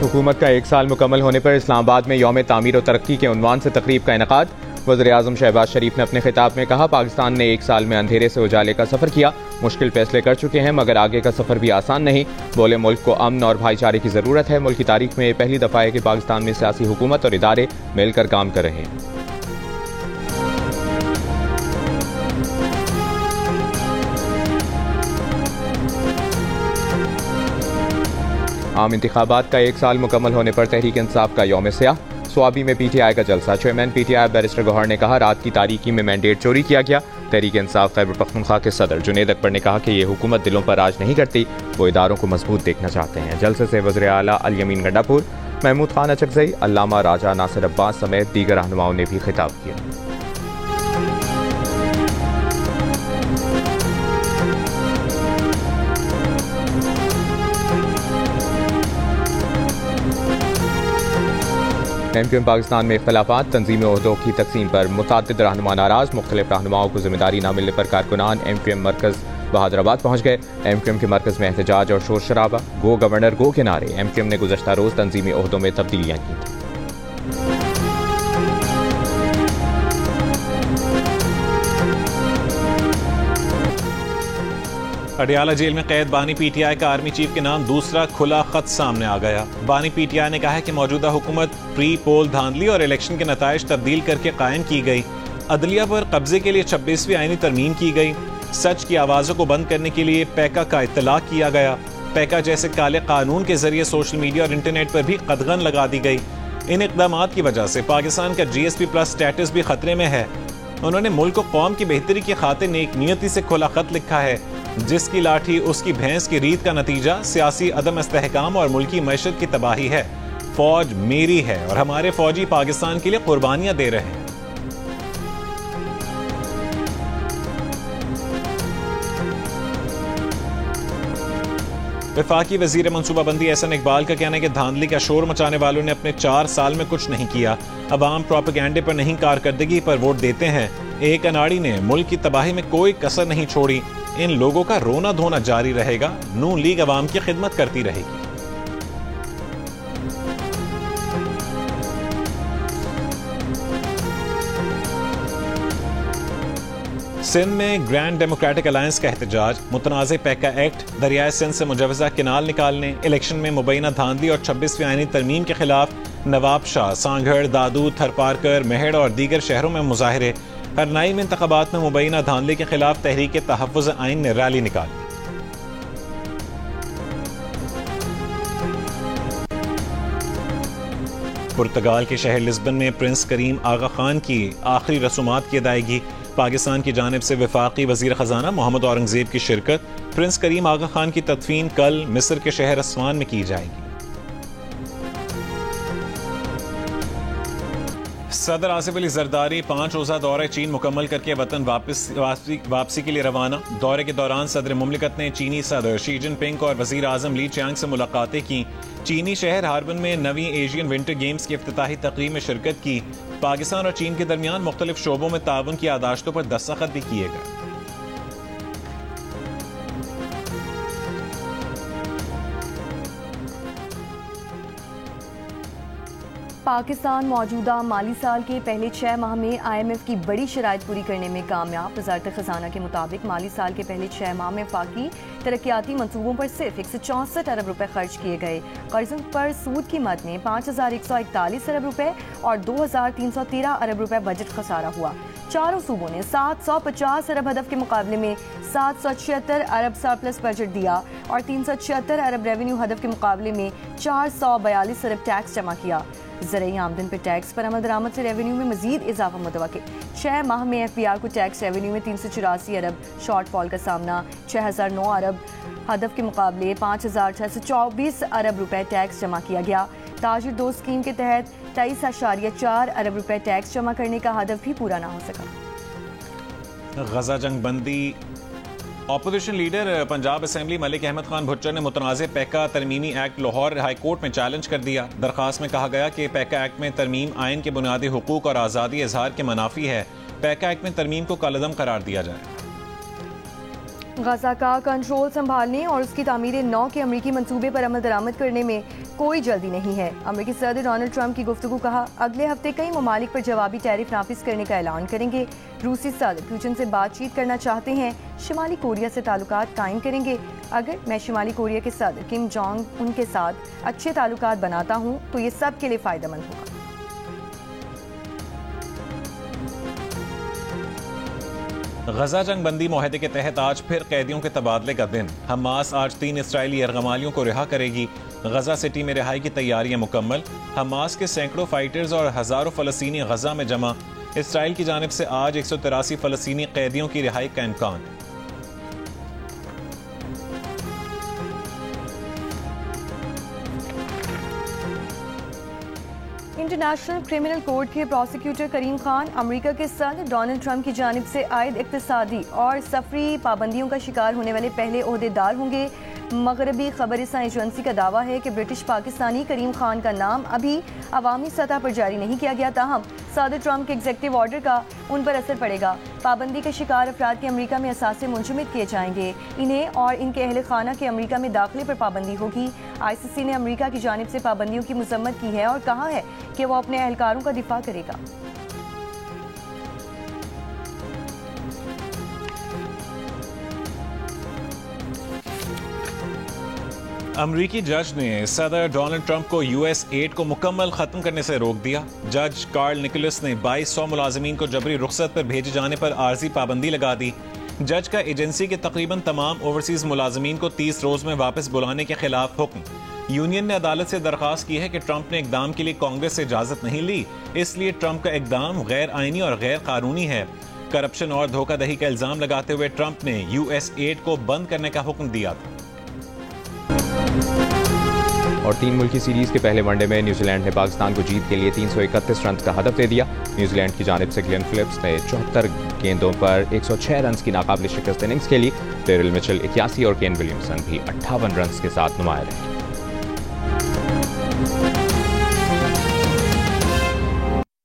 हुकूमत का 1 साल मुकम्मल होने पर इस्लामाबाद में यौम तामीर और तरक्की के उन्वान से तकरीब का इनेकाद। वज़ीर-ए-आज़म शहबाज शरीफ ने अपने खिताब में कहा, पाकिस्तान ने 1 साल में अंधेरे से उजाले का सफ़र किया, मुश्किल फैसले कर चुके हैं, मगर आगे का सफ़र भी आसान नहीं। बोले, मुल्क को अमन और भाईचारे की ज़रूरत है। मुल्क की तारीख में पहली दफ़ा है कि पाकिस्तान में सियासी हुकूमत और इदारे मिलकर काम कर रहे हैं। आम इंतखाबात का 1 साल मुकम्मल होने पर तहरीक इंसाफ का यौम सियाह। स्वाबी में PTI का जलसा। चेयरमैन PTI बैरिस्टर गौहर ने कहा, रात की तारीकी में मैंडेट चोरी किया गया। तहरीक इंसाफ खैबर पख्तूनख्वा के सदर जुनेद अकबर ने कहा कि ये हुकूमत दिलों पर राज नहीं करती, वो इदारों को मजबूत देखना चाहते हैं। जलसे से वज़ीर आला अल यमीन गंडापुर, महमूद खान अचकज़ई, अल्लामा राजा नासिर अब्बास समेत दीगर रहनुमाओं ने भी खिताब किया। MQM पाकिस्तान में इख्तलाफात। तंजीमी ओहदों की तकसीम पर मुतअद्दिद रहनुमा नाराज। मुख्तलिफ रहनुमाओं को जिम्मेदारी न मिलने पर कारकुनान MQM मरकज़ बहादुराबाद पहुँच गए। MQM के मरकज़ में एहतजाज और शोर शराबा। गो गवर्नर गो के नारे। MQM ने गुज़श्ता रोज़ तंजीमी ओहदों में तब्दीलियाँ की थी। अडियाला जेल में कैद बानी PTI का आर्मी चीफ के नाम दूसरा खुला खत सामने आ गया। बानी PTI ने कहा है कि मौजूदा हुकूमत प्री पोल धांधली और इलेक्शन के नताइज तब्दील करके कायम की गई। अदलिया पर कब्जे के लिए 26वीं आईनी तरमीम की गई। सच की आवाज़ों को बंद करने के लिए पैका का इत्तलाक किया गया। पैका जैसे काले कानून के जरिए सोशल मीडिया और इंटरनेट पर भी कदगन लगा दी गई। इन इकदामात की वजह से पाकिस्तान का GSP+ स्टेटस भी खतरे में है। उन्होंने मुल्क को कौम की बेहतरी की खातिर नेक नियति से खुला खत लिखा है। जिसकी लाठी उसकी भैंस की रीत का नतीजा सियासी अदम इस्तेहकाम और मुल्की मैशत की तबाही है। फौज मेरी है और हमारे फौजी पाकिस्तान के लिए कुर्बानियां दे रहे हैं। वफाकी वजीर मनसूबाबंदी एहसन इकबाल का कहना है कि धांधली का शोर मचाने वालों ने अपने 4 साल में कुछ नहीं किया। अवाम प्रोपेगेंडे पर नहीं, कारकर्दगी पर वोट देते हैं। एक अनाड़ी ने मुल्क की तबाही में कोई कसर नहीं छोड़ी। इन लोगों का रोना धोना जारी रहेगा। नून लीग अवाम की खिदमत करती रहेगी। सिंध में ग्रैंड डेमोक्रेटिक अलायंस का एहतजाज। मुतनाज़े पैका एक्ट, दरियाए सिंध से मुजवजा किनाल निकालने, इलेक्शन में मुबैना धांधली और 26वीं आईनी तरमीम के खिलाफ नवाब शाह, सांगढ़, दादू, थरपारकर, मेहड़ और दीगर शहरों में मुजाहरे। हरनाई में इंतखाबात में मुबैना धांधली के खिलाफ तहरीक तहफ़्फ़ुज़ आइन ने रैली निकाली। पुर्तगाल के शहर लिस्बन में प्रिंस करीम आगा खान की आखिरी रसूमात की अदायगी। पाकिस्तान की जानिब से वफाकी वजीर खजाना मोहम्मद औरंगजेब की शिरकत। प्रिंस करीम आगा खान की तदफीन कल मिस्र के शहर अस्वान में की जाएगी। सदर आसिफ अली जरदारी 5 रोज़ा दौरे चीन मुकम्मल करके वतन वापसी के लिए रवाना। दौरे के दौरान सदर मुमलिकत ने चीनी सदर शी जिनपिंग और वजीर आजम ली चियांग से मुलाकातें की। चीनी शहर हार्बन में नवी एशियन विंटर गेम्स की इफ्तिताही तकरीब में शिरकत की। पाकिस्तान और चीन के दरमियान मुख्तलिफ शोबों में ताउन की आदाश्तों पर दस्तखत भी किए गए। पाकिस्तान मौजूदा माली साल के पहले 6 माह में IMF की बड़ी शराइत पूरी करने में कामयाब। वज़ारत ख़जाना के मुताबिक माली साल के पहले 6 माह में वफाकी तरक्याती मंसूबों पर सिर्फ 164 अरब रुपए खर्च किए गए। कर्जों पर सूद की मद में 5141 अरब रुपए और 2313 अरब रुपए बजट खसारा हुआ। चारों सूबों ने 750 अरब हदफ के मुकाबले में 776 अरब सरप्लस बजट दिया और 376 अरब रेवेन्यू हदफ के मुकाबले में 442 अरब टैक्स जमा किया। ज़रूरी आमदन पर टैक्स पर अमल दरामद से रेवेन्यू में मजीद इजाफा मुतवक्किल। 6 माह में FBR को टैक्स रेवेन्यू में 384 अरब शॉर्टफॉल का सामना। 6009 अरब हदफ के मुकाबले 5624 अरब रुपए टैक्स जमा किया गया। ताजिर दोस्त स्कीम के तहत 23.4 अरब रुपए टैक्स जमा करने का हदफ भी पूरा ना हो सका। गजा जंग बंदी। Opposition leader Punjab assembly Malik Ahmad Khan Bhuttar ने मुतनाज़े पैका तरमीमी एक्ट लाहौर हाई कोर्ट में चैलेंज कर दिया। दरखास्त में कहा गया कि पैका एक्ट में तरमीम आइन के बुनियादी हुकूक और आज़ादी इजहार के मनाफी है। पैका एक्ट में तरमीम को कलअदम करार दिया जाए। गजा का कंट्रोल संभालने और उसकी तामीर नौ के अमरीकी मंसूबे पर अमल दरामद करने में कोई जल्दी नहीं है। अमरीकी सदर डोनाल्ड ट्रंप की गुफ्तगू, कहा अगले हफ्ते कई ममालिक पर जवाबी टैरिफ नाफिज करने का ऐलान करेंगे। रूसी सदर पुतिन से बातचीत करना चाहते हैं, शुमाली कोरिया से ताल्लुकात कायम करेंगे। अगर मैं शुमाली कोरिया के सदर किम जोंग उनके साथ अच्छे ताल्लुकात बनाता हूँ तो ये सब के लिए फ़ायदेमंद होगा। गजा जंग बंदी मुआहदे के तहत आज फिर कैदियों के तबादले का दिन। हमास आज 3 इसराइली यरगमालियों को रिहा करेगी। गजा सिटी में रिहाई की तैयारियां मुकम्मल। हमास के सैकड़ों फाइटर्स और हजारों फलस्तीनी गजा में जमा। इसराइल की जानिब से आज 183 फलस्तीनी कैदियों की रिहाई का इम्कान। इंटरनेशनल क्रिमिनल कोर्ट के प्रोसिक्यूटर करीम खान अमेरिका के सदर डोनाल्ड ट्रंप की जानिब से आयद इक्तिसादी और सफरी पाबंदियों का शिकार होने वाले पहले ओहदेदार होंगे। मगरबी खबरिस्तान एजेंसी का दावा है कि ब्रिटिश पाकिस्तानी करीम खान का नाम अभी अवामी सतह पर जारी नहीं किया गया, ताहम सदर ट्रंप के एग्जीक्यूटिव ऑर्डर का उन पर असर पड़ेगा। पाबंदी के शिकार अफराद के अमेरिका में असासे मुंजमद किए जाएंगे। इन्हें और इनके अहल खाना के अमेरिका में दाखिले पर पाबंदी होगी। ICC ने अमेरिका की जानिब से पाबंदियों की मजम्मत की है और कहा है कि वो अपने एहलकारों का दिफा करेगा। अमरीकी जज ने सदर डोनाल्ड ट्रंप को US एड को मुकम्मल खत्म करने से रोक दिया। जज कार्ल निकोलस ने 2200 मुलाजमीन को जबरी रुखसत पर भेजे जाने पर आर्जी पाबंदी लगा दी। जज का एजेंसी के तकरीबन तमाम ओवरसीज मुलाजमीन को 30 रोज में वापस बुलाने के खिलाफ हुक्म। यूनियन ने अदालत से दरख्वास्त की है कि ट्रंप ने इकदाम के लिए कांग्रेस से इजाजत नहीं ली, इसलिए ट्रंप का इकदाम गैर आईनी और गैर कानूनी है। करप्शन और धोखाधड़ी का इल्जाम लगाते हुए ट्रंप ने US एड को बंद करने का हुक्म दिया था। और 3 मुल्की सीरीज के पहले वनडे में न्यूजीलैंड ने पाकिस्तान को जीत के लिए 331 रन का हदफ दे दिया। न्यूजीलैंड की जानिब से ग्लेन फिलिप्स ने 74 गेंदों पर 106 रन की नाकाबिल शिकस्त इनिंग्स खेली। डेरिल मिचेल 81 और केन विलियमसन भी 58 रन के साथ नुमाया रहे।